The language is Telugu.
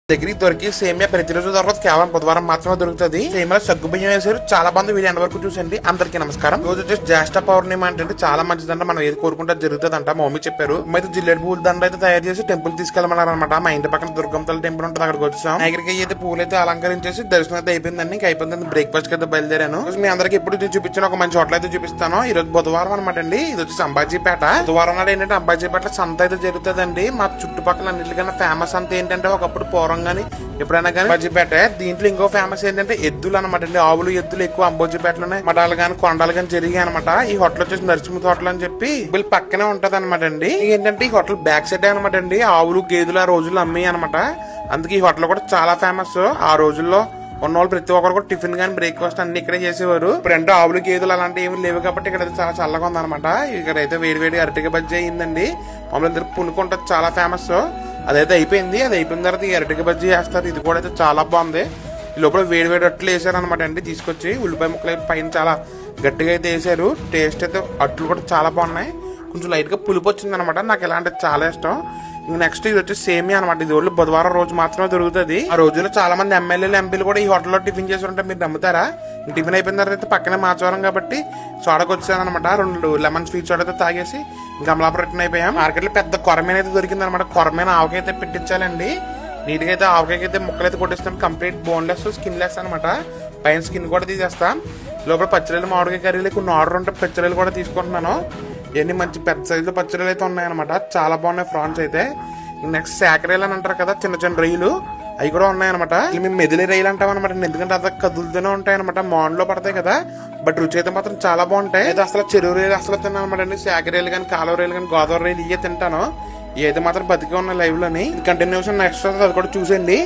దగ్గరికి దొరికి సేమియా ప్రతిరోజు దొరకదు, కేవలం బుధవారం మాత్రమే దొరుకుతుంది. సేమియా సగ్గు బియ్యం వేసారు, చాలా బాగుంది. వీడియో ఎండ వరకు చూసండి. అందరికీ నమస్కారం. రోజు వచ్చేసి జ్యేష్ఠ పౌర్ణిమ అంటే చాలా మంచిదంట, మనం ఏది కోరుకుంటే జరుగుతుంది అంట. మా మమ్మీ చెప్పారు. అయితే జిల్లేడు పూల దండ అయితే తయారు చేసి టెంపుల్ తీసుకెళ్ళమన్నారు అనమాట. మా ఇంటి పక్కన దుర్గంతల టెంపుల్ ఉంటుంది, అక్కడికి వచ్చాం. దగ్గరికి అయితే పూలు అయితే అలంకరించేసి దర్శనం అయితే అయిపోయిందండి. ఇంకా అయిపోయింది, బ్రేక్ఫాస్ట్ అయితే బయలుదేరాను. మీ అందరికి ఎప్పుడు చూపించాను, ఒక మంచి హోటల్ అయితే చూపిస్తాను. ఈ రోజు బుధవారం అనమాట అండి. ఇది వచ్చేసి అంబాజీపేట. బుధవారం నాడు ఏంటంటే అంబాజీపేట సంత అయితే జరుగుతుందండి. మా చుట్టుపక్కల అన్నిటికన్నా ఫేమస్ అంత ఏంటంటే ఒకప్పుడు పూర్వం గానీ ఎప్పుడైనా కానీ అంబాజీపేట. దీంట్లో ఇంకో ఫేమస్ ఏంటంటే ఎద్దులు అనమాట అండి. ఆవులు ఎద్దులు ఎక్కువ అంబాజీపేటలోనే మఠాలు కానీ కొండలు కానీ జరిగాయి అనమాట. ఈ హోటల్ వచ్చేసి నరసింహ హోటల్ అని చెప్పి వీళ్ళు పక్కనే ఉంటది అనమాట అండి. ఏంటంటే ఈ హోటల్ బ్యాక్ సైడ్ అనమాట అండి. ఆవులు గేదెలు ఆ రోజుల్లో అమ్మాయి అనమాట. అందుకే ఈ హోటల్ కూడా చాలా ఫేమస్. ఆ రోజుల్లో ఉన్నవాళ్ళు ప్రతి ఒక్కరు కూడా టిఫిన్ కానీ బ్రేక్ఫాస్ట్ అన్ని ఇక్కడే చేసేవారు. ఇప్పుడు అంటే ఆవులు గేదెలు అలాంటి ఏమి లేవు కాబట్టి ఇక్కడ చాలా చల్లగా ఉందన్నమాట. ఇక్కడైతే వేడి అరటిక బజ్జీ అయిందండి. మమ్మల్ని అందరికి పునుకుంటది, చాలా ఫేమస్. అదైతే అయిపోయింది. అది అయిపోయిన తర్వాత ఈ అరటిక బజ్జీ వేస్తారు. ఇది కూడా అయితే చాలా బాగుంది. ఈ లోపల వేడి అట్లు వేసారు అనమాట అండి. తీసుకొచ్చి ఉల్లిపాయ ముక్కలు పైన చాలా గట్టిగా అయితే వేసారు. టేస్ట్ అయితే అట్లు కూడా చాలా బాగున్నాయి. కొంచెం లైట్ గా పులుపు వచ్చింది అనమాట. నాకు ఎలా అంటే చాలా ఇష్టం. నెక్స్ట్ ఇది వచ్చి సేమియా అనమాట. ఇది ఓన్లీ బుధవారం రోజు మాత్రమే దొరుకుతుంది. ఆ రోజుల్లో చాలా మంది ఎమ్మెల్యేలు ఎంపీలు కూడా ఈ హోటల్లో టిఫిన్ చేసి ఉంటే మీరు నమ్ముతారా? టిఫిన్ అయిపోయిన తర్వాత పక్కనే మాచవరం కాబట్టి సోడకు వచ్చాను అనమాట. 2 లెమన్ స్వీట్ సోడా అయితే తాగేసి ఇంకా అమలాపురం రిటర్న్ అయిపోయాం. మార్కెట్ లో పెద్ద కొరమేన అయితే దొరికింది అనమాట. కొరమేన ఆవకైతే పెట్టించాలండి. నీట్ గా అయితే ఆవకాయకైతే ముక్కలు అయితే కొట్టిస్తాం. కంప్లీట్ బోన్లెస్, స్కిన్ లెస్ అనమాట. పైన స్కిన్ కూడా తీసేస్తాం. లోపల పచ్చడిలు, మామిడికాయ కర్రీలు కొన్ని ఆర్డర్ ఉంటే పచ్చడిలు కూడా తీసుకుంటున్నాను. ఇవన్నీ మంచి పెద్ద సైజులో పచ్చడిలు అయితే ఉన్నాయన్నమాట. చాలా బాగున్నాయి ఫ్రాన్స్ అయితే. నెక్స్ట్ శాకరేలు అని అంటారు కదా, చిన్న రొయ్యలు, అవి కూడా ఉన్నాయన్నమాట. మేము మెదిలి రొయ్యలు అంటాం అనమాట. ఎందుకంటే అది కదులుతూనే ఉంటాయి అనమాట, మాన్లో పడతాయి కదా. బట్ రుచి అయితే మాత్రం చాలా బాగుంటాయి. అయితే అసలు చెరువు రొయ్యలు అసలు తిన్నాను అనమాట అండి. శాకరేలు కానీ, కాలువ రొయ్యలు కానీ, గోదావరి రొయ్యలు ఇవే తింటాను. ఇవైతే మాత్రం బతికే ఉన్నాయి లైవ్ లోని. కంటిన్యూషన్ నెక్స్ట్ అది కూడా చూసండి.